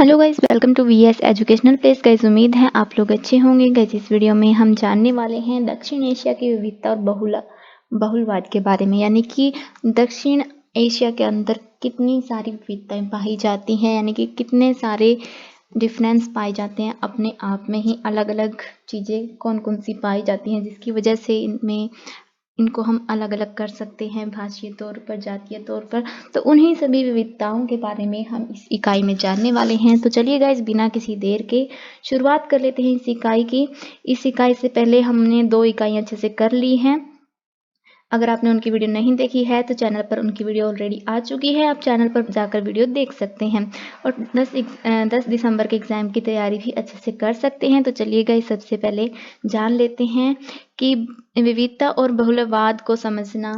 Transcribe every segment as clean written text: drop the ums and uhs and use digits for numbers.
Hello guys, welcome to VS educational place. Guys, उम्मीद है आप लोग अच्छे होंगे। गाइस, इस वीडियो में हम जानने वाले हैं दक्षिण एशिया की विविधता और बहुलवाद के बारे में, यानी कि दक्षिण एशिया के अंदर कितनी सारी विविधताएं पाई जाती हैं, यानी कि कितने सारे डिफरेंस पाए जाते हैं। अपने आप में ही अलग अलग चीज़ें कौन कौन सी पाई जाती हैं, जिसकी वजह से इनको हम अलग अलग कर सकते हैं भाषीय तौर पर, जातीय तौर पर। तो उन्हीं सभी विविधताओं के बारे में हम इस इकाई में जानने वाले हैं। तो चलिए गाइस, बिना किसी देर के शुरुआत कर लेते हैं इस इकाई की। इस इकाई से पहले हमने 2 इकाइयाँ अच्छे से कर ली हैं। अगर आपने उनकी वीडियो नहीं देखी है तो चैनल पर उनकी वीडियो ऑलरेडी आ चुकी है, आप चैनल पर जाकर वीडियो देख सकते हैं और 10 दिसंबर के एग्ज़ाम की तैयारी भी अच्छे से कर सकते हैं। तो चलिए गाइस, सबसे पहले जान लेते हैं कि विविधता और बहुलवाद को समझना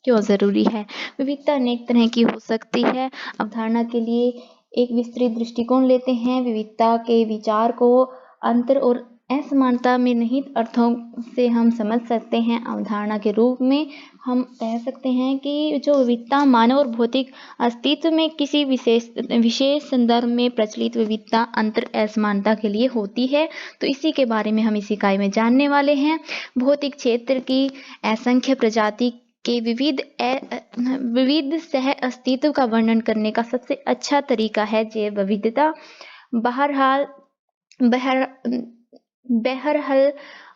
क्यों ज़रूरी है। विविधता अनेक तरह की हो सकती है। अवधारणा के लिए एक विस्तृत दृष्टिकोण लेते हैं। विविधता के विचार को अंतर और असमानता में निहित अर्थों से हम समझ सकते हैं। अवधारणा के रूप में हम कह सकते हैं कि जो विविधता मानव और भौतिक अस्तित्व में किसी विशेष संदर्भ में प्रचलित विविधता अंतर असमानता के लिए होती है। तो इसी के बारे में हम इस इकाई में जानने वाले हैं। भौतिक क्षेत्र की असंख्य प्रजाति के विविध सह अस्तित्व का वर्णन करने का सबसे अच्छा तरीका है जैव विविधता। बहरहाल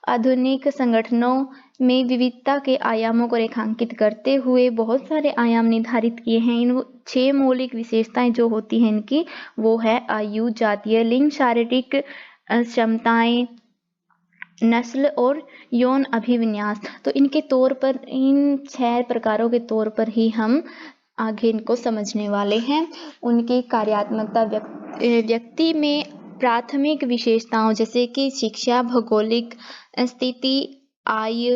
आधुनिक संगठनों में विविधता के आयामों को रेखांकित करते हुए बहुत सारे आयाम निर्धारित किए हैं। इन 6 मौलिक विशेषताएं जो होती हैं इनकी, वो है आयु, जातीय लिंग, शारीरिक क्षमताएं, नस्ल और यौन अभिविन्यास। तो इनके तौर पर, इन 6 प्रकारों के तौर पर ही हम आगे इनको समझने वाले हैं। उनकी कार्यात्मकता व्यक्ति में प्राथमिक विशेषताओं जैसे कि शिक्षा, भौगोलिक स्थिति, आय,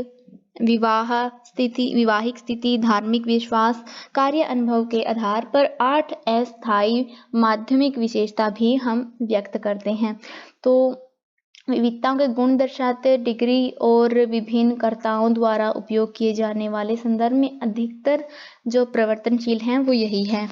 विवाहिक स्थिति, धार्मिक विश्वास, कार्य अनुभव के आधार पर 8 अस्थायी माध्यमिक विशेषता भी हम व्यक्त करते हैं। तो विविधताओं के गुण दर्शाते डिग्री और विभिन्न कर्ताओं द्वारा उपयोग किए जाने वाले संदर्भ में अधिकतर जो परिवर्तनशील हैं वो यही है।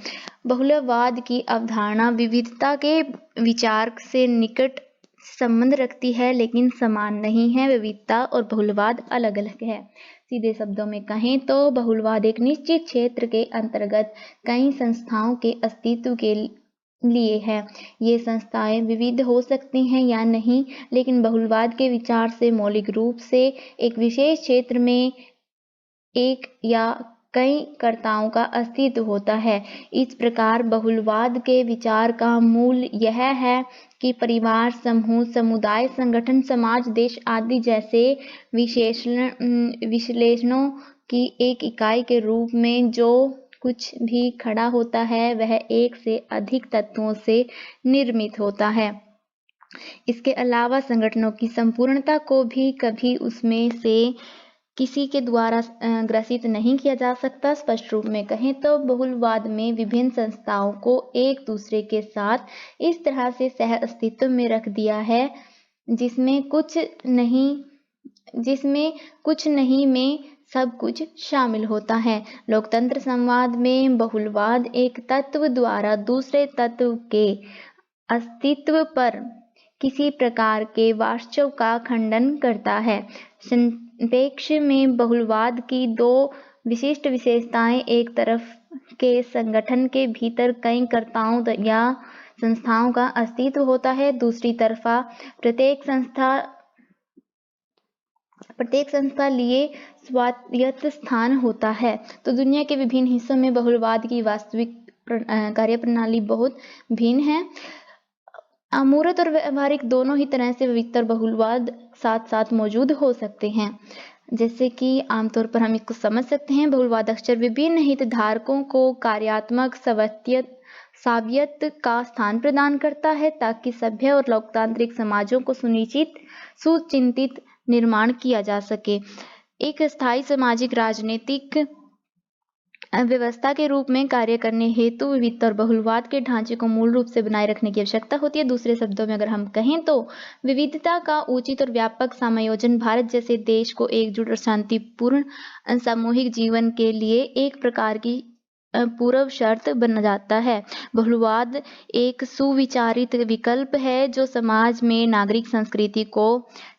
बहुलवाद की अवधारणा विविधता के विचार से निकट संबंध रखती है लेकिन समान नहीं है। विविधता और बहुलवाद अलग अलग है। सीधे शब्दों में कहें तो बहुलवाद एक निश्चित क्षेत्र के अंतर्गत कई संस्थाओं के अस्तित्व के लिए है। ये संस्थाएं विविध हो सकती हैं या नहीं, लेकिन बहुलवाद के विचार से मौलिक रूप से एक विशेष क्षेत्र में एक या कई कर्ताओं का अस्तित्व होता है। इस प्रकार बहुलवाद के विचार का मूल यह है कि परिवार, समूह, समुदाय, संगठन, समाज, देश आदि जैसे विश्लेषणों की एक इकाई के रूप में जो कुछ भी खड़ा होता है वह एक से अधिक तत्वों से निर्मित होता है। इसके अलावा संगठनों की संपूर्णता को भी कभी उसमें से किसी के द्वारा ग्रसित नहीं किया जा सकता। स्पष्ट रूप में कहें तो बहुलवाद में विभिन्न संस्थाओं को एक दूसरे के साथ इस तरह से सह अस्तित्व में रख दिया है जिसमें कुछ नहीं में सब कुछ शामिल होता है। लोकतंत्र संवाद में बहुलवाद एक तत्व द्वारा दूसरे तत्व के अस्तित्व पर किसी प्रकार के वास्तव का खंडन करता है। संक्षेप में बहुलवाद की 2 विशिष्ट विशेषताएं एक तरफ के संगठन के भीतर कई कर्ताओं या संस्थाओं का अस्तित्व होता है, दूसरी तरफा प्रत्येक संस्था लिए स्वायत्त स्थान होता है। तो दुनिया के विभिन्न हिस्सों में बहुलवाद की वास्तविक कार्यप्रणाली बहुत भिन्न है। अमूर्त और व्यवहारिक दोनों ही तरह से विविधता और बहुलवाद साथ साथ मौजूद हो सकते हैं। जैसे कि आमतौर पर हम इसको समझ सकते हैं, बहुलवाद अक्सर विभिन्न हितधारकों को कार्यात्मक स्वायत्त का स्थान प्रदान करता है ताकि सभ्य और लोकतांत्रिक समाजों को सुचिंतित निर्माण किया जा सके। एक स्थायी सामाजिक राजनीतिक व्यवस्था के रूप में कार्य करने हेतु विविधता और बहुलवाद के ढांचे को मूल रूप से बनाए रखने की आवश्यकता होती है। दूसरे शब्दों में अगर हम कहें तो विविधता का उचित और व्यापक समायोजन भारत जैसे देश को एकजुट और शांतिपूर्ण सामूहिक जीवन के लिए एक प्रकार की पूर्व शर्त बन जाता है। बहुलवाद एक सुविचारित विकल्प है जो समाज में नागरिक संस्कृति को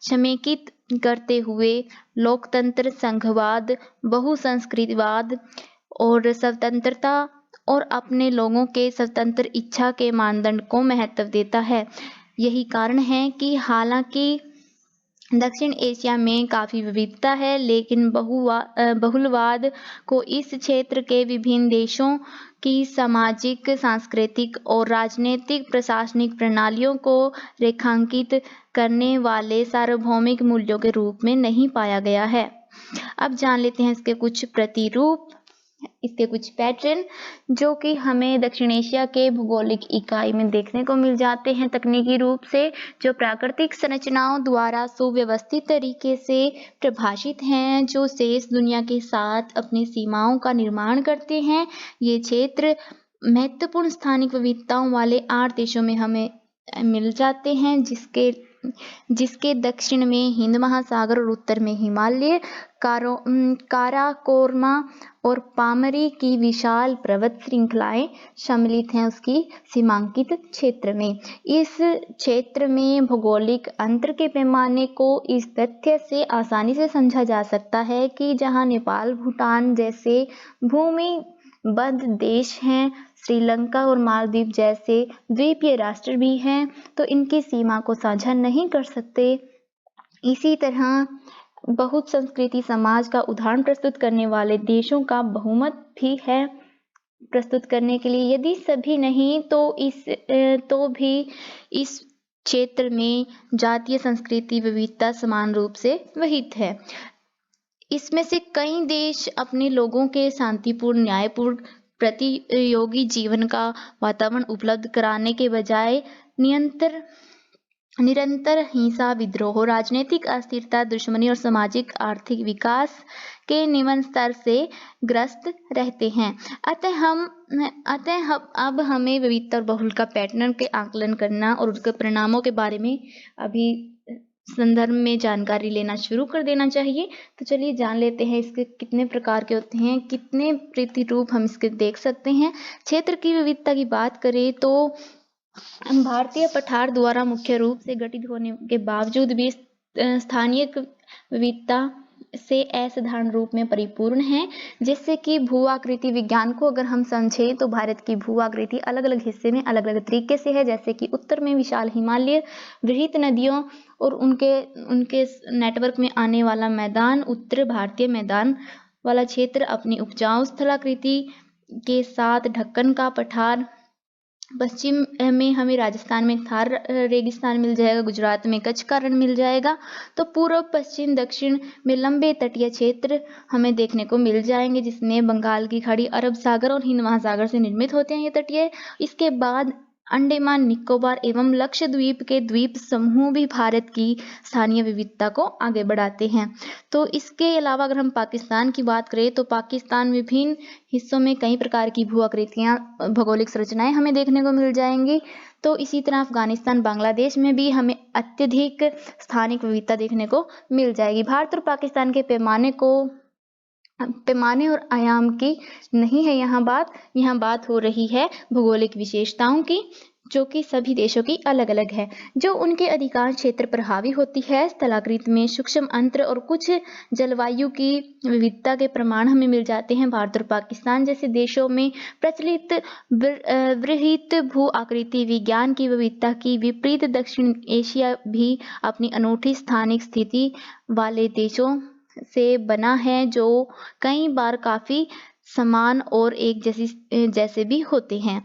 समेकित करते हुए लोकतंत्र, संघवाद, बहुसंस्कृतिवाद और स्वतंत्रता और अपने लोगों के स्वतंत्र इच्छा के मानदंड को महत्व देता है। यही कारण है कि हालांकि दक्षिण एशिया में काफ़ी विविधता है, लेकिन बहुलवाद को इस क्षेत्र के विभिन्न देशों की सामाजिक, सांस्कृतिक और राजनीतिक प्रशासनिक प्रणालियों को रेखांकित करने वाले सार्वभौमिक मूल्यों के रूप में नहीं पाया गया है। अब जान लेते हैं इसके कुछ प्रतिरूप, इसके कुछ पैटर्न जो कि हमें दक्षिण एशिया के भौगोलिक इकाई में देखने को मिल जाते हैं तकनीकी रूप से, जो प्राकृतिक संरचनाओं द्वारा सुव्यवस्थित तरीके से परिभाषित हैं, जो शेष दुनिया के साथ अपनी सीमाओं का निर्माण करते हैं। ये क्षेत्र महत्वपूर्ण स्थानिक विविधताओं वाले 8 देशों में हमें मिल जाते हैं, जिसके दक्षिण में हिंद महासागर और उत्तर में हिमालय, काराकोरम और पामरी की विशाल पर्वत श्रृंखलाएं सम्मिलित हैं उसकी सीमांकित क्षेत्र में। इस क्षेत्र में भौगोलिक अंतर के पैमाने को इस तथ्य से आसानी से समझा जा सकता है कि जहां नेपाल, भूटान जैसे भूमिबद्ध देश हैं, श्रीलंका और मालदीव जैसे द्वीपीय राष्ट्र भी हैं, तो इनकी सीमा को साझा नहीं कर सकते। इसी तरह बहुत संस्कृति समाज का उदाहरण प्रस्तुत करने वाले देशों का बहुमत भी है प्रस्तुत करने के लिए। यदि सभी नहीं तो भी इस क्षेत्र में जातीय संस्कृति विविधता समान रूप से विहित है। इसमें से कई देश अपने लोगों के शांतिपूर्ण, न्यायपूर्ण, प्रतियोगी जीवन का वातावरण उपलब्ध कराने के बजाय निरंतर हिंसा, विद्रोह, राजनीतिक अस्थिरता, दुश्मनी और सामाजिक आर्थिक विकास के निम्न स्तर से ग्रस्त रहते हैं। अतः अब हमें विविधता और बहुल का पैटर्न के आकलन करना और उसके परिणामों के बारे में अभी संदर्भ में जानकारी लेना शुरू कर देना चाहिए। तो चलिए जान लेते हैं इसके कितने प्रकार के होते हैं, कितने प्रतिरूप हम इसके देख सकते हैं। क्षेत्र की विविधता की बात करें तो भारतीय पठार द्वारा मुख्य रूप से गठित होने के बावजूद भी स्थानीय विविधता से असाधारण रूप में परिपूर्ण है। जैसे कि भू आकृति विज्ञान को अगर हम समझें तो भारत की भू आकृति अलग अलग हिस्से में अलग अलग तरीके से है। जैसे कि उत्तर में विशाल हिमालय, वृहत नदियों और उनके नेटवर्क में आने वाला मैदान, उत्तर भारतीय मैदान वाला क्षेत्र अपनी उपजाऊ स्थलाकृति के साथ ढक्कन का पठार, पश्चिम में हमें राजस्थान में थार रेगिस्तान मिल जाएगा, गुजरात में कच्छ का रण मिल जाएगा। तो पूर्व, पश्चिम, दक्षिण में लंबे तटीय क्षेत्र हमें देखने को मिल जाएंगे, जिसमें बंगाल की खाड़ी, अरब सागर और हिंद महासागर से निर्मित होते हैं ये तटीय। इसके बाद अंडमान निकोबार एवं लक्षद्वीप के द्वीप समूह भी भारत की स्थानीय विविधता को आगे बढ़ाते हैं। तो इसके अलावा अगर हम पाकिस्तान की बात करें तो पाकिस्तान विभिन्न हिस्सों में कई प्रकार की भू आकृतियां, भौगोलिक संरचनाएं हमें देखने को मिल जाएंगी। तो इसी तरह अफगानिस्तान, बांग्लादेश में भी हमें अत्यधिक स्थानिक विविधता देखने को मिल जाएगी। भारत और पाकिस्तान के पैमाने और आयाम की नहीं है यहाँ बात हो रही है भौगोलिक विशेषताओं की, जो कि सभी देशों की अलग अलग है, जो उनके अधिकांश क्षेत्र पर हावी होती है। स्थलाकृति में सूक्ष्म अंतर और कुछ जलवायु की विविधता के प्रमाण हमें मिल जाते हैं। भारत और पाकिस्तान जैसे देशों में प्रचलित वृहत भू आकृति विज्ञान की विविधता की विपरीत दक्षिण एशिया भी अपनी अनूठी स्थानिक स्थिति वाले देशों से बना है, जो कई बार काफी समान और एक जैसे भी होते हैं।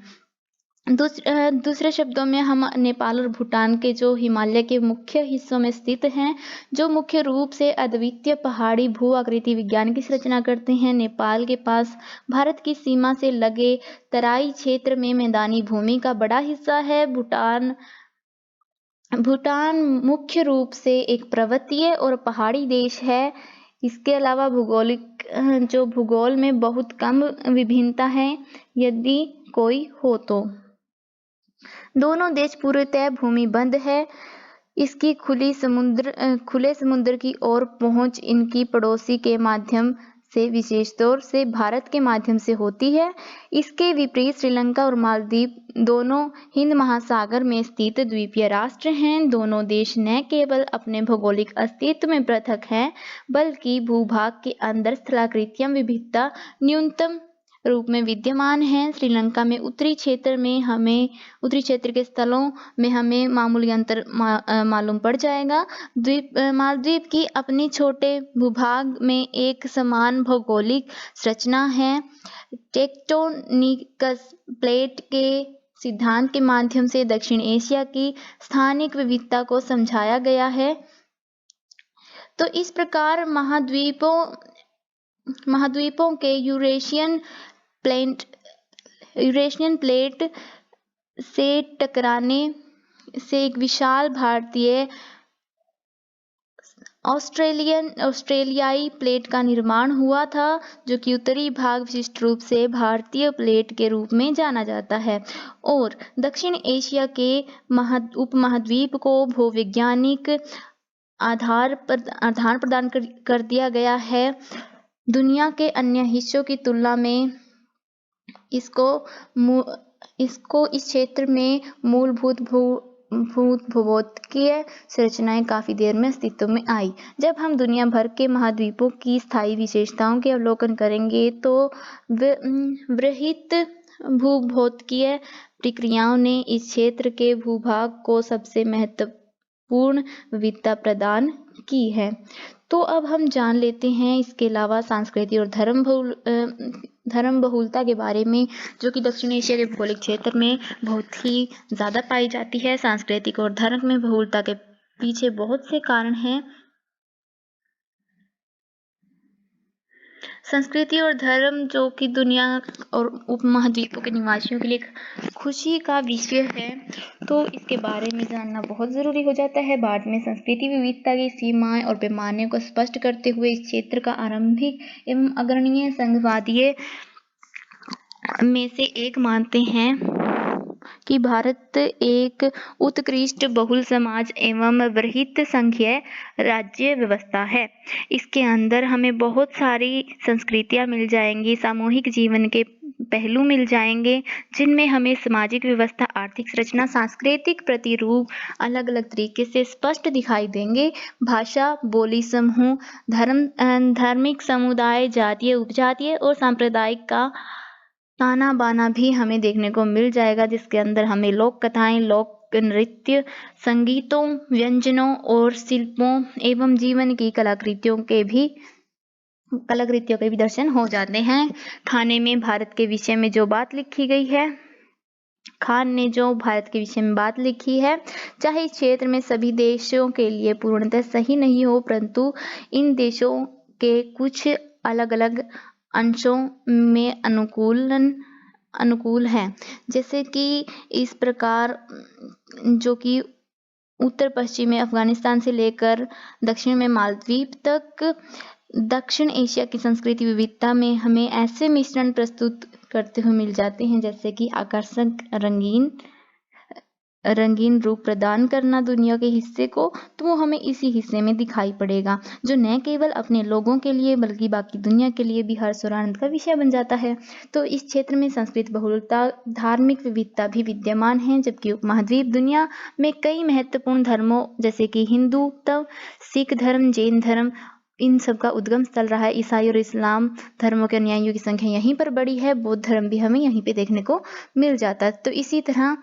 दूसरे शब्दों में हम नेपाल और भूटान के जो हिमालय के मुख्य हिस्सों में स्थित हैं, जो मुख्य रूप से अद्वितीय पहाड़ी भू आकृति विज्ञान की संरचना करते हैं। नेपाल के पास भारत की सीमा से लगे तराई क्षेत्र में मैदानी भूमि का बड़ा हिस्सा है। भूटान मुख्य रूप से एक पर्वतीय और पहाड़ी देश है। इसके अलावा भूगोल में बहुत कम विभिन्नता है, यदि कोई हो तो। दोनों देश पूर्णतः भूमिबद्ध है। इसकी खुले समुद्र की ओर पहुंच इनकी पड़ोसी के माध्यम से विशेष तौर से भारत के माध्यम से होती है। इसके विपरीत श्रीलंका और मालदीव दोनों हिंद महासागर में स्थित द्वीपीय राष्ट्र हैं। दोनों देश न केवल अपने भौगोलिक अस्तित्व में पृथक हैं, बल्कि भूभाग के अंदर स्थलाकृतिक विविधता न्यूनतम रूप में विद्यमान है। श्रीलंका में उत्तरी क्षेत्र के स्थलों में हमें मामूली अंतर मालूम पड़ जाएगा। मालदीव की अपनी छोटे भूभाग में एक समान भौगोलिक संरचना है। टेक्टोनिकस प्लेट के सिद्धांत के माध्यम से दक्षिण एशिया की स्थानिक विविधता को समझाया गया है। तो इस प्रकार महाद्वीपों के यूरेशियन प्लेट से टकराने से एक विशाल भारतीय ऑस्ट्रेलियाई प्लेट का निर्माण हुआ था, जो कि उत्तरी भाग विशिष्ट रूप से भारतीय प्लेट के रूप में जाना जाता है, और दक्षिण एशिया के उपमहाद्वीप को भूवैज्ञानिक आधार प्रदान कर दिया गया है। दुनिया के अन्य हिस्सों की तुलना में इसको इस क्षेत्र में मूलभूत भूभौतिकीय संरचनाएं काफी देर में अस्तित्व में आई। जब हम दुनिया भर के महाद्वीपों की स्थायी विशेषताओं के अवलोकन करेंगे तो वृहत भूभौतिकीय प्रक्रियाओं ने इस क्षेत्र के भूभाग को सबसे महत्वपूर्ण विविधता प्रदान की है। तो अब हम जान लेते हैं इसके अलावा संस्कृति और धर्म बहुलता के बारे में, जो कि दक्षिण एशिया के भौगोलिक क्षेत्र में बहुत ही ज़्यादा पाई जाती है। सांस्कृतिक और धर्म में बहुलता के पीछे बहुत से कारण हैं। संस्कृति और धर्म जो कि दुनिया और उपमहाद्वीपों के निवासियों के लिए खुशी का विषय है, तो इसके बारे में जानना बहुत ज़रूरी हो जाता है। बाद में संस्कृति विविधता की सीमाएं और पैमाने को स्पष्ट करते हुए इस क्षेत्र का आरंभिक एवं अग्रणीय संघवादीय में से एक मानते हैं कि भारत एक उत्कृष्ट बहुल समाज एवं वृहत संघीय राज्य व्यवस्था है। इसके अंदर हमें बहुत सारी संस्कृतियां मिल जाएंगी, सामूहिक जीवन के पहलू मिल जाएंगे, जिनमें हमें सामाजिक व्यवस्था, आर्थिक संरचना, सांस्कृतिक प्रतिरूप अलग अलग तरीके से स्पष्ट दिखाई देंगे। भाषा, बोली समूह, धार्मिक समुदाय, जातीय, उपजातीय और सांप्रदायिक का ताना बाना भी हमें देखने को मिल जाएगा, जिसके अंदर हमें लोक कथाएं, लोक नृत्य, संगीतों, व्यंजनों और शिल्पों एवं जीवन की कलाकृतियों के भी दर्शन हो जाते हैं। खाने में भारत के विषय में जो बात लिखी गई है, खान ने जो भारत के विषय में बात लिखी है, चाहे इस क्षेत्र में सभी देशों के लिए पूर्णतः सही नहीं हो, परंतु इन देशों के कुछ अलग अलग अंशों में अनुकूल है। जैसे कि इस प्रकार, जो कि उत्तर पश्चिम में अफगानिस्तान से लेकर दक्षिण में मालदीव तक दक्षिण एशिया की संस्कृति विविधता में हमें ऐसे मिश्रण प्रस्तुत करते हुए मिल जाते हैं, जैसे कि आकर्षक रंगीन रूप प्रदान करना दुनिया के हिस्से को, तो वो हमें इसी हिस्से में दिखाई पड़ेगा, जो न केवल अपने लोगों के लिए बल्कि बाकी दुनिया के लिए भी हर्ष और आनंद का विषय बन जाता है। तो इस क्षेत्र में सांस्कृतिक बहुलता, धार्मिक विविधता भी विद्यमान है, जबकि उपमहाद्वीप दुनिया में कई महत्वपूर्ण धर्मों जैसे कि हिंदू, तब सिख धर्म, जैन धर्म, इन सब का उद्गम स्थल रहा है। ईसाई और इस्लाम धर्मों के अनुयायियों की संख्या यहीं पर बड़ी है। बौद्ध धर्म भी हमें यहीं पे देखने को मिल जाता है। तो इसी तरह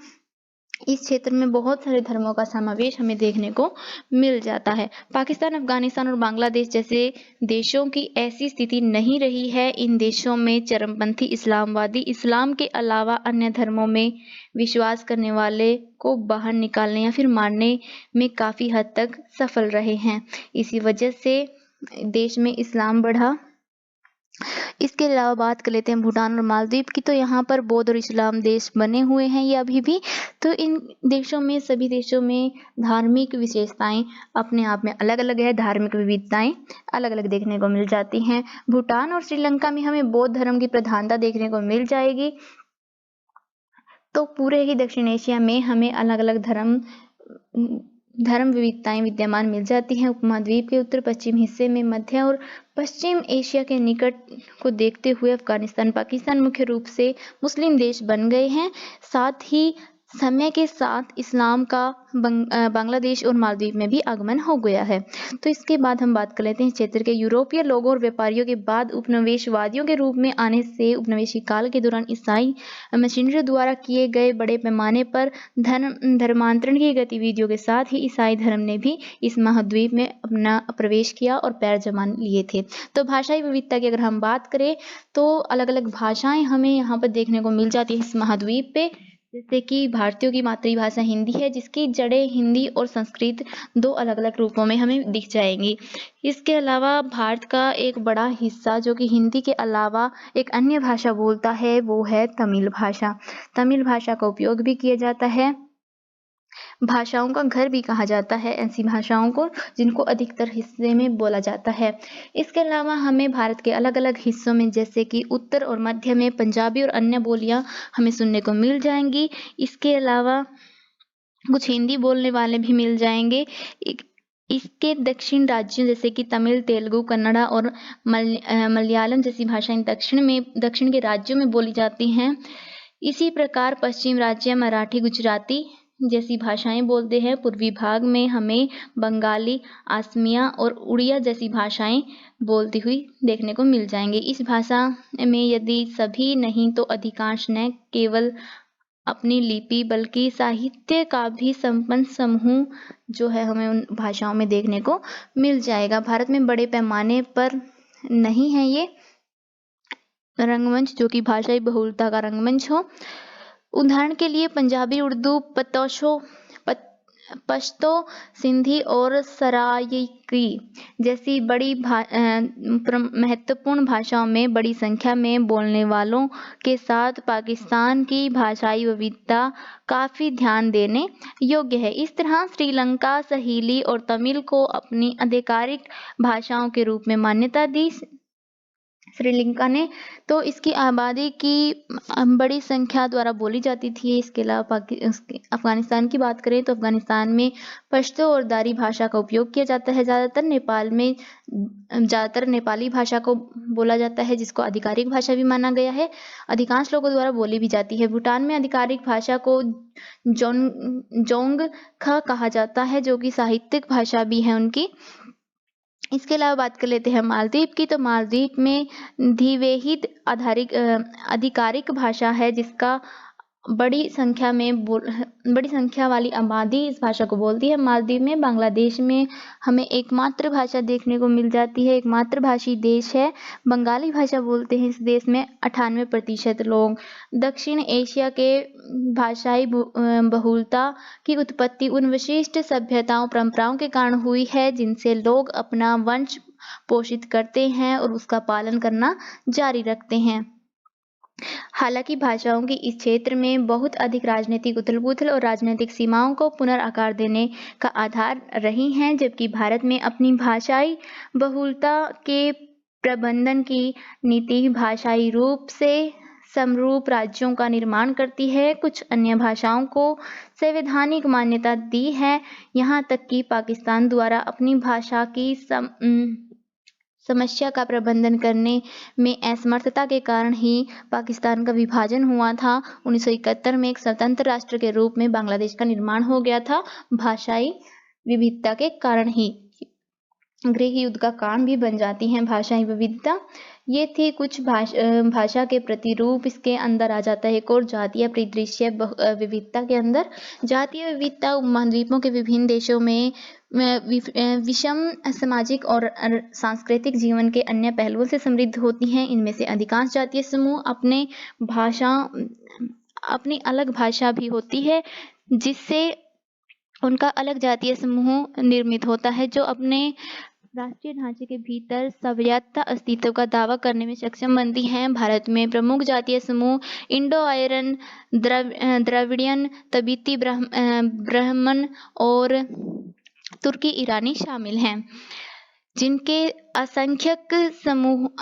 इस क्षेत्र में बहुत सारे धर्मों का समावेश हमें देखने को मिल जाता है। पाकिस्तान, अफगानिस्तान और बांग्लादेश जैसे देशों की ऐसी स्थिति नहीं रही है। इन देशों में चरमपंथी इस्लामवादी इस्लाम के अलावा अन्य धर्मों में विश्वास करने वाले को बाहर निकालने या फिर मारने में काफी हद तक सफल रहे हैं। इसी वजह से देश में इस्लाम बढ़ा। इसके अलावा बात कर लेते हैं भूटान और मालदीव की, तो यहाँ पर बौद्ध और इस्लाम देश बने हुए हैं ये अभी भी। तो इन देशों में, सभी देशों में धार्मिक विशेषताएं अपने आप में अलग अलग है, धार्मिक विविधताएं अलग अलग देखने को मिल जाती हैं। भूटान और श्रीलंका में हमें बौद्ध धर्म की प्रधानता देखने को मिल जाएगी। तो पूरे ही दक्षिण एशिया में हमें अलग अलग धर्म धर्म विविधताएं विद्यमान मिल जाती हैं। उपमहाद्वीप के उत्तर पश्चिम हिस्से में मध्य और पश्चिम एशिया के निकट को देखते हुए अफगानिस्तान पाकिस्तान मुख्य रूप से मुस्लिम देश बन गए हैं। साथ ही समय के साथ इस्लाम का बांग्लादेश और मालदीव में भी आगमन हो गया है। तो इसके बाद हम बात कर लेते हैं क्षेत्र के यूरोपीय लोगों और व्यापारियों के बाद उपनिवेशवादियों के रूप में आने से। उपनिवेशी काल के दौरान ईसाई मिशनरी द्वारा किए गए बड़े पैमाने पर धर्मांतरण की गतिविधियों के साथ ही ईसाई धर्म ने भी इस महाद्वीप में अपना प्रवेश किया और पैर जमा लिए थे। तो भाषाई विविधता की अगर हम बात करें तो अलग अलग भाषाएं हमें यहाँ पर देखने को मिल जाती है इस महाद्वीप पे। जैसे कि भारतीयों की मातृभाषा हिंदी है, जिसकी जड़ें हिंदी और संस्कृत दो अलग अलग रूपों में हमें दिख जाएंगी। इसके अलावा भारत का एक बड़ा हिस्सा जो कि हिंदी के अलावा एक अन्य भाषा बोलता है वो है तमिल भाषा। तमिल भाषा का उपयोग भी किया जाता है, भाषाओं का घर भी कहा जाता है ऐसी भाषाओं को जिनको अधिकतर हिस्से में बोला जाता है। इसके अलावा हमें भारत के अलग अलग हिस्सों में जैसे कि उत्तर और मध्य में पंजाबी और अन्य बोलियां हमें सुनने को मिल जाएंगी। इसके अलावा कुछ हिंदी बोलने वाले भी मिल जाएंगे। इसके दक्षिण राज्यों जैसे कि तमिल, तेलुगु, कन्नड़ा और मलयालम जैसी भाषाएं दक्षिण के राज्यों में बोली जाती हैं। इसी प्रकार पश्चिम राज्य मराठी, गुजराती जैसी भाषाएं बोलते हैं। पूर्वी भाग में हमें बंगाली, असमिया और उड़िया जैसी भाषाएं बोलती हुई देखने को मिल जाएंगे। इस भाषा में यदि सभी नहीं तो अधिकांश न केवल अपनी लिपि बल्कि साहित्य का भी संपन्न समूह जो है हमें उन भाषाओं में देखने को मिल जाएगा। भारत में बड़े पैमाने पर नहीं है ये रंगमंच जो कि भाषाई बहुलता का रंगमंच हो। उदाहरण के लिए पंजाबी, उर्दू, पश्तो, सिंधी और सराइकी जैसी बड़ी महत्वपूर्ण भाषाओं में बड़ी संख्या में बोलने वालों के साथ पाकिस्तान की भाषाई विविधता काफी ध्यान देने योग्य है। इस तरह श्रीलंका, सहीली और तमिल को अपनी आधिकारिक भाषाओं के रूप में मान्यता दी श्रीलंका ने, तो इसकी आबादी की बड़ी संख्या द्वारा बोली जाती थी। इसके अलावा अफगानिस्तान की बात करें तो अफगानिस्तान में पश्तो और दारी भाषा का उपयोग किया जाता है। ज़्यादातर नेपाली भाषा को बोला जाता है जिसको आधिकारिक भाषा भी माना गया है, अधिकांश लोगों द्वारा बोली भी जाती है। भूटान में आधिकारिक भाषा को जोंगखा कहा जाता है जो कि साहित्यिक भाषा भी है उनकी। इसके अलावा बात कर लेते हैं मालदीव की, तो मालदीव में द्विवेहित आधिकारिक भाषा है जिसका बड़ी संख्या वाली आबादी इस भाषा को बोलती है। मालदीव में बांग्लादेश में हमें एकमात्र भाषा देखने को मिल जाती है, एक मातृभाषी देश है, बंगाली भाषा बोलते हैं इस देश में 98% लोग। दक्षिण एशिया के भाषाई बहुलता की उत्पत्ति उन विशिष्ट सभ्यताओं परंपराओं के कारण हुई है जिनसे लोग अपना वंश पोषित करते हैं और उसका पालन करना जारी रखते हैं। हालांकि भाषाओं की इस क्षेत्र में बहुत अधिक राजनीतिक उथल-पुथल और राजनीतिक सीमाओं को पुनर्आकार देने का आधार रही हैं, जबकि भारत में अपनी भाषाई बहुलता के प्रबंधन की नीति भाषाई रूप से समरूप राज्यों का निर्माण करती है। कुछ अन्य भाषाओं को संवैधानिक मान्यता दी है, यहाँ तक कि पाकिस्तान द्वारा अपनी भाषा की समस्या का प्रबंधन करने में असमर्थता के कारण ही पाकिस्तान का विभाजन हुआ था। 1971 में एक स्वतंत्र राष्ट्र के रूप में बांग्लादेश का निर्माण हो गया था, भाषाई विविधता के कारण ही। गृह युद्ध का कारण भी बन जाती हैं भाषाई विविधता। ये थी कुछ भाषा के प्रतिरूप। इसके अंदर आ जाता है एक और जातीय परिदृश्य विविधता के अंदर। जातीय विविधता उपमहाद्वीपों के विभिन्न देशों में विषम सामाजिक और सांस्कृतिक जीवन के अन्य पहलुओं से समृद्ध होती हैं। इनमें से अधिकांश जातीय समूह अपनी अलग भाषा भी होती है जिससे उनका अलग जातीय समूह निर्मित होता है जो अपने राष्ट्रीय ढांचे के भीतर स्वायत्त अस्तित्व का दावा करने में सक्षम बनती हैं। भारत में प्रमुख जातीय समूह इंडो-आर्यन, द्रविडियन, तिब्बती ब्राह्मण और तुर्की ईरानी शामिल हैं, जिनके असंख्यक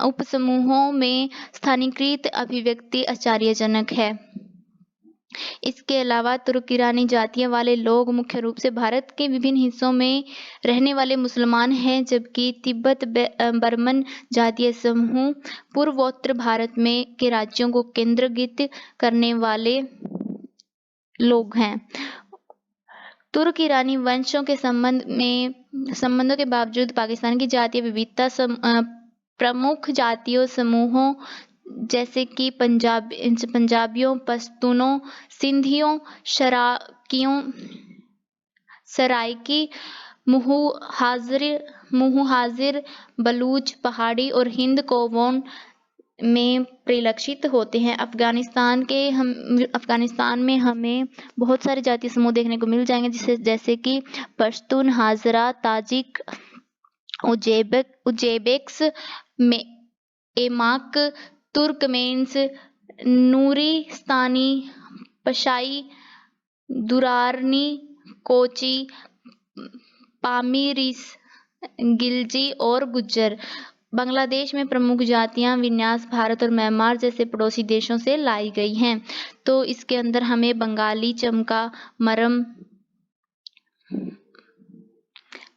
उपसमूहों में स्थानीयकृत अभिव्यक्ति आश्चर्यजनक है। इसके अलावा तुर्क ईरानी जातियों वाले लोग मुख्य रूप से भारत के विभिन्न हिस्सों में रहने वाले मुसलमान हैं, जबकि तिब्बत बर्मन जातीय समूह पूर्वोत्तर भारत में के राज्यों को केंद्रीकृत करने वाले लोग हैं। तुर्क ईरानी वंशों के संबंधों के बावजूद पाकिस्तान की जातीय विविधता प्रमुख जातीय समूहों जैसे कि पंजाबियों, पश्तूनों, सिंधियों, सराइकी, मुहाजिर, बलूच, पहाड़ी और हिंद कोवन में परिलक्षित होते हैं। अफगानिस्तान में हमें बहुत सारे जातीय समूह देखने को मिल जाएंगे, जैसे कि पश्तून, हाजरा, ताजिक, उज़्बेक्स, एमाक, तुर्कमेन्स, नूरिस्तानी, पशाई, दुरानी, कोची, पामीरीस, गिलजी और गुज्जर। बांग्लादेश में प्रमुख जातियां विन्यास भारत और म्यांमार जैसे पड़ोसी देशों से लाई गई हैं। तो इसके अंदर हमें बंगाली, चमका,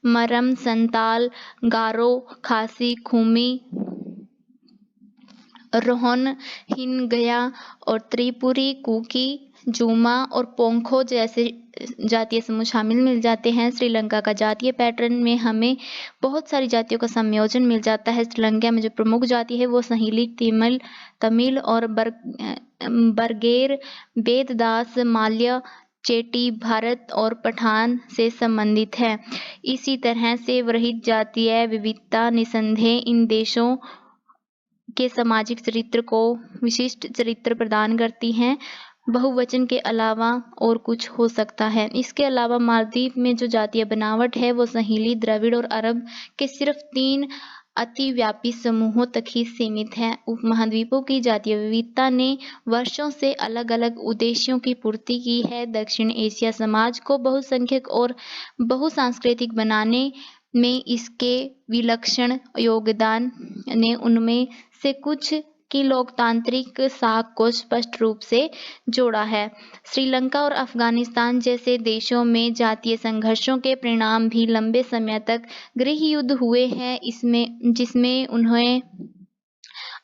मरम, संताल, गारो, खासी, खूमी, रोहन, हिनगया और त्रिपुरी, कुकी, जूमा और पोंखो जैसे जातीय समूह शामिल मिल जाते हैं। श्रीलंका का जातीय पैटर्न में हमें बहुत सारी जातियों का संयोजन मिल जाता है। श्रीलंका में जो प्रमुख जाति है वो सहीली, तमिल और बरगेर, बेददास, माल्या, चेटी, भारत और पठान से संबंधित है। इसी तरह से वृहद जातीय विविधता निसंदेह इन देशों के सामाजिक चरित्र को विशिष्ट चरित्र प्रदान करती हैं। बहुवचन के अलावा और कुछ हो सकता है। इसके अलावा मालदीव में जो जातीय बनावट है वो सहीली, द्रविड़ और अरब के सिर्फ 3 अतिव्यापी समूहों तक ही सीमित है। उपमहाद्वीपों की जातीय विविधता ने वर्षों से अलग-अलग उद्देश्यों की पूर्ति की है। दक्षिण एशिया समाज को बहुसंख्यक और बहुसांस्कृतिक बनाने में इसके विलक्षण योगदान ने उनमें से कुछ की लोकतांत्रिक साख को स्पष्ट रूप से जोड़ा है। श्रीलंका और अफगानिस्तान जैसे देशों में जातीय संघर्षों के परिणाम भी लंबे समय तक गृह युद्ध हुए हैं, जिसमें उन्हें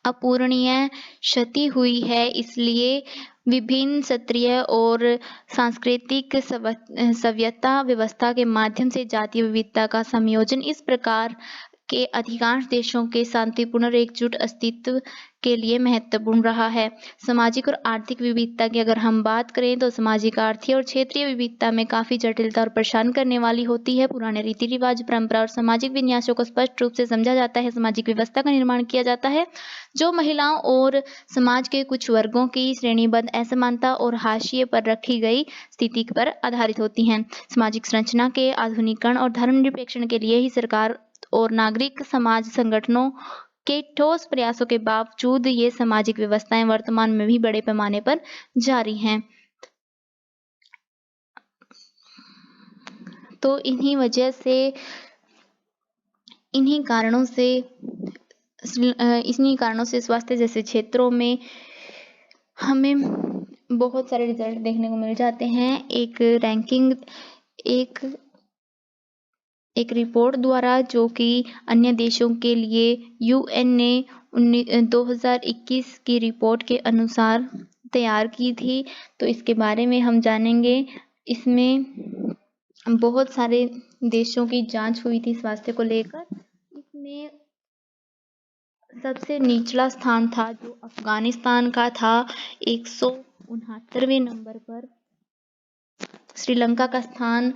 अपूरणीय क्षति हुई है। इसलिए विभिन्न क्षत्रिय और सांस्कृतिक सभ्यता व्यवस्था के माध्यम से जातीय विविधता का संयोजन इस प्रकार के अधिकांश देशों के शांतिपूर्ण और एकजुट अस्तित्व के लिए महत्वपूर्ण रहा है। सामाजिक और आर्थिक विविधता की अगर हम बात करें तो सामाजिक, आर्थिक और क्षेत्रीय विविधता में काफी जटिलता और परेशान करने वाली होती है। पुराने रीति रिवाज, परंपरा और सामाजिक विन्यासों को स्पष्ट रूप से समझा जाता है। सामाजिक व्यवस्था का निर्माण किया जाता है जो महिलाओं और समाज के कुछ वर्गों की श्रेणीबद्ध असमानता और हाशिए पर रखी गई स्थिति पर आधारित होती हैं। सामाजिक संरचना के आधुनिकीकरण और धर्मनिरपेक्षण के लिए ही सरकार और नागरिक समाज संगठनों के ठोस प्रयासों के बावजूद ये सामाजिक व्यवस्थाएं वर्तमान में भी बड़े पैमाने पर जारी हैं। तो इन्हीं कारणों से स्वास्थ्य जैसे क्षेत्रों में हमें बहुत सारे रिजल्ट देखने को मिल जाते हैं। एक रिपोर्ट द्वारा जो कि अन्य देशों के लिए यूएन ने 2021 की रिपोर्ट के अनुसार तैयार की थी। तो इसके बारे में हम जानेंगे। इसमें बहुत सारे देशों की जांच हुई थी स्वास्थ्य को लेकर। इसमें सबसे निचला स्थान था जो अफगानिस्तान का था 169वें नंबर पर। श्रीलंका का स्थान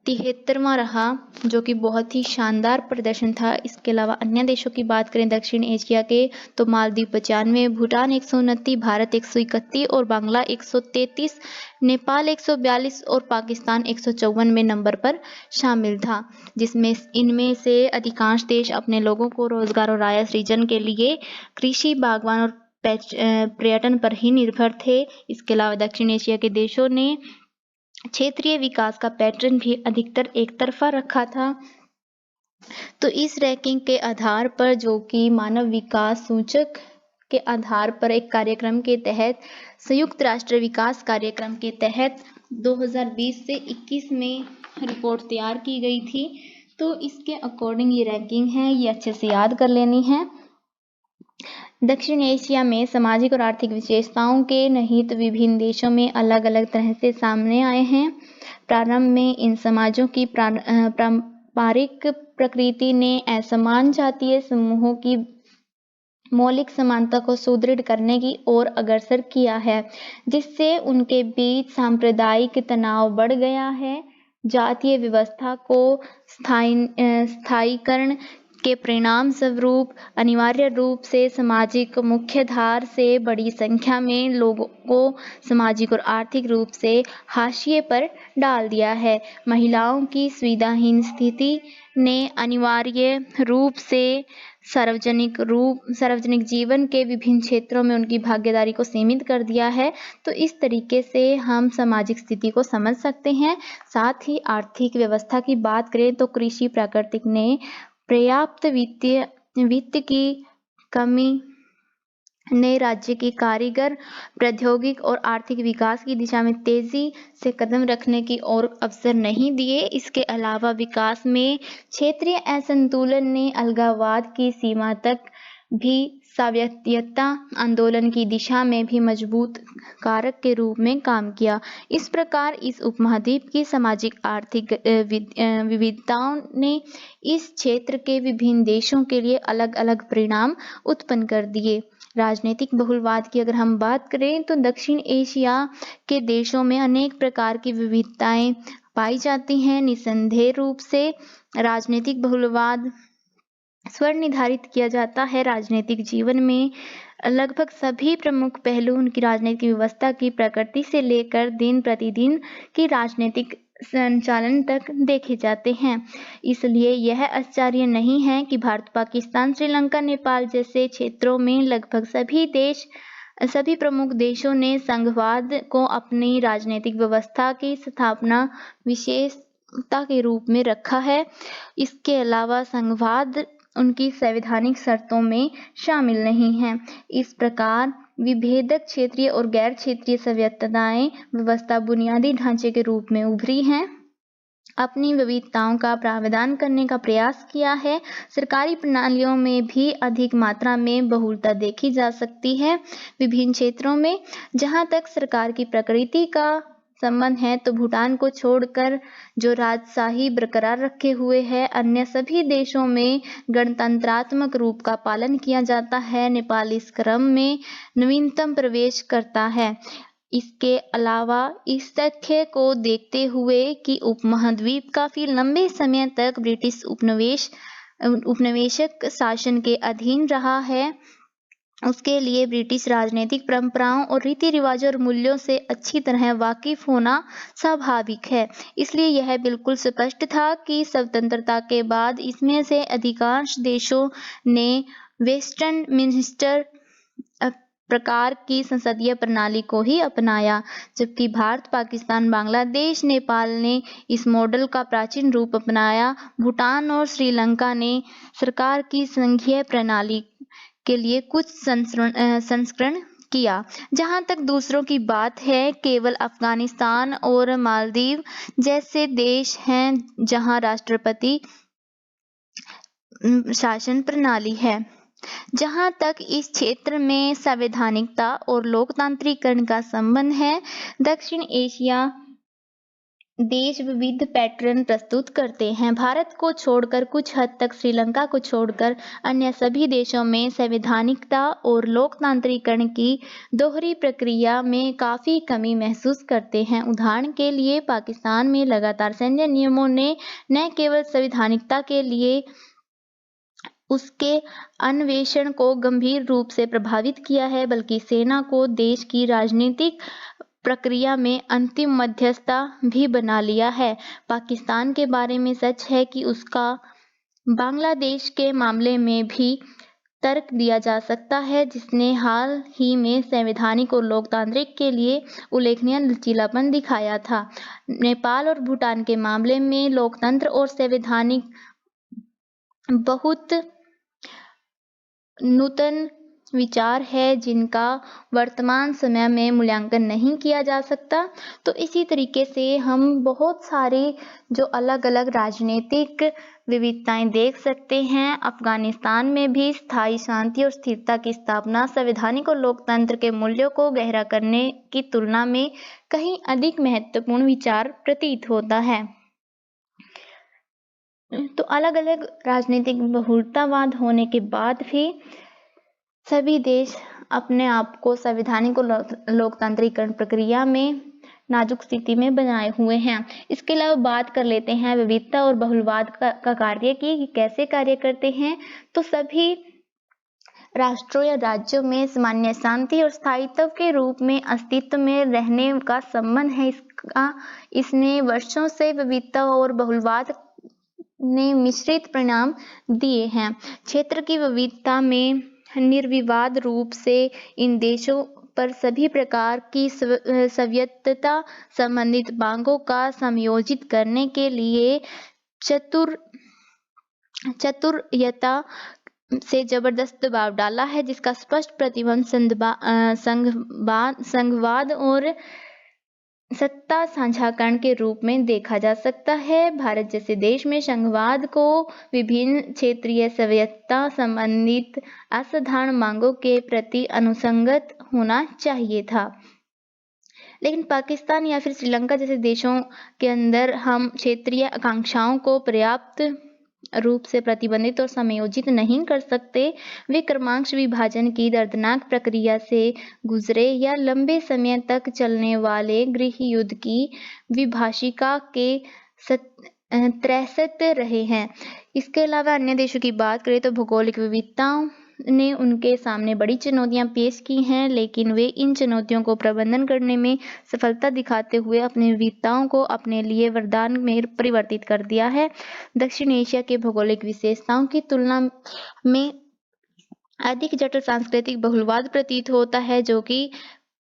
73वां रहा जो कि बहुत ही शानदार प्रदर्शन था। इसके अलावा अन्य देशों की बात करें दक्षिण एशिया के तो मालदीव 95, भूटान 129, भारत 131 और बांग्ला 133, नेपाल 142 और पाकिस्तान 154वें नंबर पर शामिल था, जिसमें इनमें से अधिकांश देश अपने लोगों को रोजगार और आय सृजन के लिए कृषि, बागवान और पर्यटन पर ही निर्भर थे। इसके अलावा दक्षिण एशिया के देशों ने क्षेत्रीय विकास का पैटर्न भी अधिकतर एक तरफा रखा था। तो इस रैंकिंग के आधार पर जो कि मानव विकास सूचक के आधार पर एक कार्यक्रम के तहत संयुक्त राष्ट्र विकास कार्यक्रम के तहत 2020 से 21 में रिपोर्ट तैयार की गई थी। तो इसके अकॉर्डिंग ये रैंकिंग है, ये अच्छे से याद कर लेनी है। दक्षिण एशिया में सामाजिक और आर्थिक विशेषताओं के निहित विभिन्न देशों में अलग अलग तरह से सामने आए हैं। प्रारंभ में इन समाजों की पारंपरिक प्रकृति ने असमान जातीय समूहों की मौलिक समानता को सुदृढ़ करने की ओर अग्रसर किया है, जिससे उनके बीच सांप्रदायिक तनाव बढ़ गया है। जातीय व्यवस्था को स्थायीकरण के परिणाम स्वरूप अनिवार्य रूप से सामाजिक मुख्यधारा से बड़ी संख्या में लोगों को सामाजिक और आर्थिक रूप से हाशिए पर डाल दिया है। महिलाओं की सुविधाहीन स्थिति ने अनिवार्य रूप से सार्वजनिक जीवन के विभिन्न क्षेत्रों में उनकी भागीदारी को सीमित कर दिया है। तो इस तरीके से हम सामाजिक स्थिति को समझ सकते हैं। साथ ही आर्थिक व्यवस्था की बात करें तो कृषि प्राकृतिक ने पर्याप्त वित्त की कमी ने राज्य के कारीगर प्रौद्योगिक और आर्थिक विकास की दिशा में तेजी से कदम रखने की ओर अवसर नहीं दिए। इसके अलावा विकास में क्षेत्रीय असंतुलन ने अलगाववाद की सीमा तक भी स्वायत्तता आंदोलन की दिशा में भी मजबूत कारक के रूप में काम किया। इस प्रकार इस उपमहाद्वीप की सामाजिक आर्थिक विविधताओं ने इस क्षेत्र के विभिन्न देशों के लिए अलग अलग परिणाम उत्पन्न कर दिए। राजनीतिक बहुलवाद की अगर हम बात करें तो दक्षिण एशिया के देशों में अनेक प्रकार की विविधताएं पाई जाती हैं। निसंदेह रूप से राजनीतिक बहुलवाद स्वर निर्धारित किया जाता है। राजनीतिक जीवन में लगभग सभी प्रमुख पहलू उनकी राजनीतिक व्यवस्था की प्रकृति से लेकर दिन प्रतिदिन की राजनीतिक संचालन तक देखे जाते हैं। इसलिए यह आश्चर्य नहीं है कि भारत, पाकिस्तान, श्रीलंका, नेपाल जैसे क्षेत्रों में लगभग सभी प्रमुख देशों ने संघवाद को अपनी राजनीतिक व्यवस्था की स्थापना विशेषता के रूप में रखा है। इसके अलावा संघवाद उनकी संवैधानिक शर्तों में शामिल नहीं है। इस प्रकार विभेदक क्षेत्रीय और गैर क्षेत्रीय स्वायत्तताएं व्यवस्था बुनियादी ढांचे के रूप में उभरी हैं, अपनी विविधताओं का प्रावधान करने का प्रयास किया है। सरकारी प्रणालियों में भी अधिक मात्रा में बहुलता देखी जा सकती है। विभिन्न क्षेत्रों में जहां तक सरकार की प्रकृति का संबंध है तो भूटान को छोड़कर जो राजशाही बरकरार रखे हुए है, अन्य सभी देशों में गणतंत्रात्मक रूप का पालन किया जाता है। नेपाल इस क्रम में नवीनतम प्रवेश करता है। इसके अलावा इस तथ्य को देखते हुए कि उपमहाद्वीप काफी लंबे समय तक ब्रिटिश उपनिवेशक शासन के अधीन रहा है, उसके लिए ब्रिटिश राजनीतिक परंपराओं और रीति रिवाजों और मूल्यों से अच्छी तरह वाकिफ होना स्वाभाविक है। इसलिए यह बिल्कुल स्पष्ट था कि स्वतंत्रता के बाद इसमें से अधिकांश देशों ने वेस्टमिंस्टर प्रकार की संसदीय प्रणाली को ही अपनाया, जबकि भारत, पाकिस्तान, बांग्लादेश, नेपाल ने इस मॉडल का प्राचीन रूप अपनाया। भूटान और श्रीलंका ने सरकार की संघीय प्रणाली के लिए कुछ संस्करण किया। जहां तक दूसरों की बात है, केवल अफगानिस्तान और मालदीव जैसे देश हैं जहां राष्ट्रपति शासन प्रणाली है। जहां तक इस क्षेत्र में संवैधानिकता और लोकतांत्रिकरण का संबंध है, दक्षिण एशिया देश विविध पैटर्न प्रस्तुत करते हैं। भारत को छोड़कर, कुछ हद तक श्रीलंका को छोड़कर अन्य सभी देशों में संवैधानिकता और लोकतांत्रिकरण की दोहरी प्रक्रिया में काफी कमी महसूस करते हैं। उदाहरण के लिए पाकिस्तान में लगातार सैन्य नियमों ने न केवल संवैधानिकता के लिए उसके अन्वेषण को गंभीर रूप से प्रभावित किया है, बल्कि सेना को देश की राजनीतिक प्रक्रिया में अंतिम मध्यस्थता भी बना लिया है। पाकिस्तान के बारे में सच है कि उसका बांग्लादेश के मामले में भी तर्क दिया जा सकता है, जिसने हाल ही में संवैधानिक और लोकतांत्रिक के लिए उल्लेखनीय लचीलापन दिखाया था। नेपाल और भूटान के मामले में लोकतंत्र और संवैधानिक बहुत नूतन विचार है जिनका वर्तमान समय में मूल्यांकन नहीं किया जा सकता। तो इसी तरीके से हम बहुत सारी जो अलग-अलग राजनीतिक विविधताएं देख सकते हैं। अफगानिस्तान में भी स्थायी शांति और स्थिरता की स्थापना संवैधानिक और लोकतंत्र के मूल्यों को गहरा करने की तुलना में कहीं अधिक महत्वपूर्ण विचार प्रतीत होता है। तो अलग-अलग राजनीतिक बहुलतावाद होने के बाद भी सभी देश अपने आप को संवैधानिक और लोकतांत्रिकरण प्रक्रिया में नाजुक स्थिति में बनाए हुए हैं। इसके अलावा बात कर लेते हैं विविधता और बहुलवाद का कार्य की कैसे कार्य करते हैं। तो सभी राष्ट्रों या राज्यों में सामान्य शांति और स्थायित्व के रूप में अस्तित्व में रहने का संबंध है। इसने वर्षों से विविधता और बहुलवाद ने मिश्रित परिणाम दिए हैं। क्षेत्र की विविधता में निर्विवाद रूप से इन देशों पर सभी प्रकार की स्वायत्तता संबंधित मांगों का समायोजित करने के लिए चतुरता से जबरदस्त दबाव डाला है, जिसका स्पष्ट प्रतिबिंब संघवाद और सत्ता साझाकरण के रूप में देखा जा सकता है। भारत जैसे देश में संघवाद को विभिन्न क्षेत्रीय स्वायत्तता संबंधित असाधारण मांगों के प्रति अनुसंगत होना चाहिए था, लेकिन पाकिस्तान या फिर श्रीलंका जैसे देशों के अंदर हम क्षेत्रीय आकांक्षाओं को पर्याप्त रूप से प्रतिबंधित और समायोजित नहीं कर सकते। वे क्रमांश विभाजन की दर्दनाक प्रक्रिया से गुजरे या लंबे समय तक चलने वाले गृह युद्ध की विभाषिका के त्रस्त रहे हैं। इसके अलावा अन्य देशों की बात करें तो भौगोलिक विविधताओं ने उनके सामने बड़ी चुनौतियां पेश की हैं, लेकिन वे इन चुनौतियों को प्रबंधन करने में सफलता दिखाते हुए अपनी विविधताओं को अपने लिए वरदान में परिवर्तित कर दिया है। दक्षिण एशिया के भौगोलिक विशेषताओं की तुलना में अधिक जटिल सांस्कृतिक बहुलवाद प्रतीत होता है, जो कि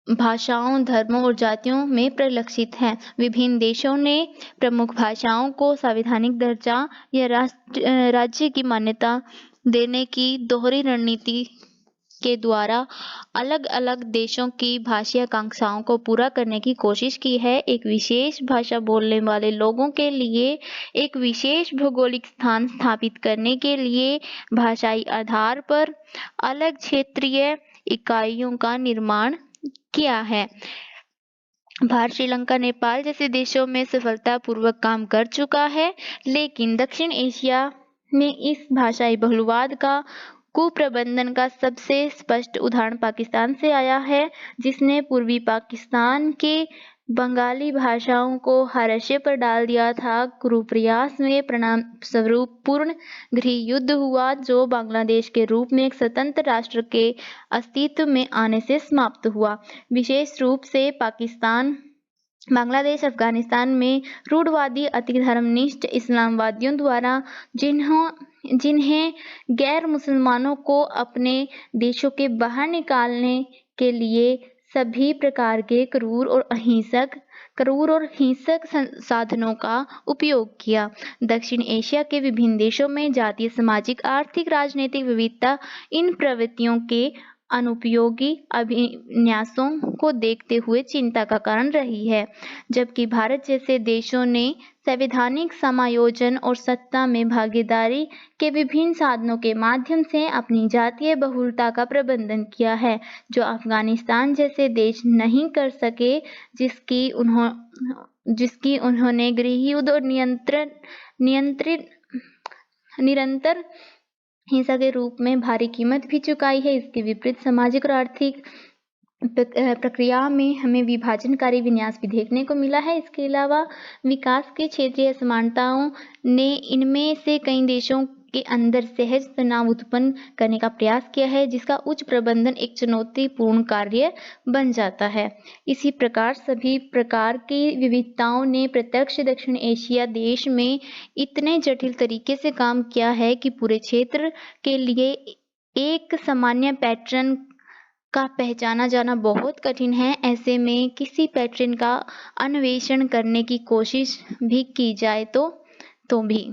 भाषाओं, धर्मों और जातियों में परिलक्षित है। विभिन्न देशों ने प्रमुख भाषाओं को संवैधानिक दर्जा या राज्य की मान्यता देने की दोहरी रणनीति के द्वारा अलग अलग देशों की भाषाई आकांक्षाओं को पूरा करने की कोशिश की है। एक विशेष भाषा बोलने वाले लोगों के लिए एक विशेष भौगोलिक स्थान स्थापित करने के लिए भाषाई आधार पर अलग क्षेत्रीय इकाइयों का निर्माण किया है। भारत, श्रीलंका, नेपाल जैसे देशों में सफलतापूर्वक काम कर चुका है, लेकिन दक्षिण एशिया में इस भाषाई बहुलवाद का कुप्रबंधन का सबसे स्पष्ट उदाहरण पाकिस्तान से आया है, जिसने पूर्वी पाकिस्तान के बंगाली भाषाओं को हाशिए पर डाल दिया था। कुप्रयास में परिणाम स्वरूप पूर्ण गृह युद्ध हुआ, जो बांग्लादेश के रूप में एक स्वतंत्र राष्ट्र के अस्तित्व में आने से समाप्त हुआ। विशेष रूप से पाकिस्तान, बांग्लादेश, अफगानिस्तान में रूढ़वादी अति धर्मनिष्ठ इस्लामवादियों द्वारा जिन्हें गैर मुसलमानों को अपने देशों के बाहर निकालने के लिए सभी प्रकार के क्रूर और हिंसक साधनों का उपयोग किया। दक्षिण एशिया के विभिन्न देशों में जातीय, सामाजिक, आर्थिक, राजनीतिक विविधता इन प्रवृत्तियों के अनुपयोगी अभिन्यासों को देखते हुए चिंता का कारण रही है, जबकि भारत जैसे देशों ने संवैधानिक समायोजन और सत्ता में भागीदारी के विभिन्न साधनों के माध्यम से अपनी जातीय बहुलता का प्रबंधन किया है, जो अफगानिस्तान जैसे देश नहीं कर सके, जिसकी उन्होंने गृह युद्ध और निरंतर हिंसा के रूप में भारी कीमत भी चुकाई है। इसके विपरीत सामाजिक और आर्थिक प्रक्रिया में हमें विभाजनकारी विन्यास भी देखने को मिला है। इसके अलावा विकास के क्षेत्रीय असमानताओं ने इनमें से कई देशों के अंदर सहज तनाव उत्पन्न करने का प्रयास किया है, जिसका उच्च प्रबंधन एक चुनौतीपूर्ण कार्य बन जाता है। इसी प्रकार सभी प्रकार की विविधताओं ने प्रत्यक्ष दक्षिण एशिया देश में इतने जटिल तरीके से काम किया है कि पूरे क्षेत्र के लिए एक सामान्य पैटर्न का पहचाना जाना बहुत कठिन है। ऐसे में किसी पैटर्न का अन्वेषण करने की कोशिश भी की जाए तो भी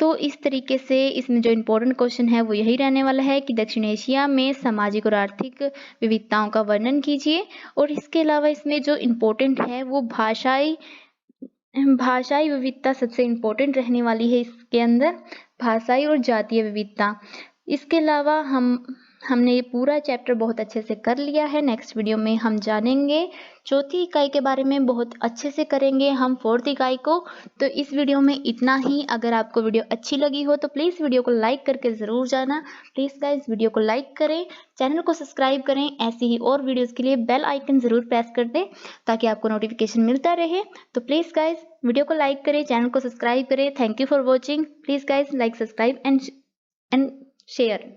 तो इस तरीके से इसमें जो इम्पोर्टेंट क्वेश्चन है वो यही रहने वाला है कि दक्षिण एशिया में सामाजिक और आर्थिक विविधताओं का वर्णन कीजिए। और इसके अलावा इसमें जो इम्पोर्टेंट है वो भाषाई विविधता सबसे इम्पोर्टेंट रहने वाली है इसके अंदर, भाषाई और जातीय विविधता। इसके अलावा हमने ये पूरा चैप्टर बहुत अच्छे से कर लिया है। नेक्स्ट वीडियो में हम जानेंगे चौथी इकाई के बारे में, बहुत अच्छे से करेंगे हम फोर्थ इकाई को। तो इस वीडियो में इतना ही। अगर आपको वीडियो अच्छी लगी हो तो प्लीज़ वीडियो को लाइक करके ज़रूर जाना। प्लीज़ गाइज वीडियो को लाइक करें, चैनल को सब्सक्राइब करें। ऐसी ही और वीडियोज़ के लिए बेल आइकन ज़रूर प्रेस कर दें ताकि आपको नोटिफिकेशन मिलता रहे। तो प्लीज़ गाइज वीडियो को लाइक करें, चैनल को सब्सक्राइब करें। Thank you for watching. Please guys like, subscribe and share.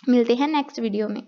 मिलते हैं नेक्स्ट वीडियो में।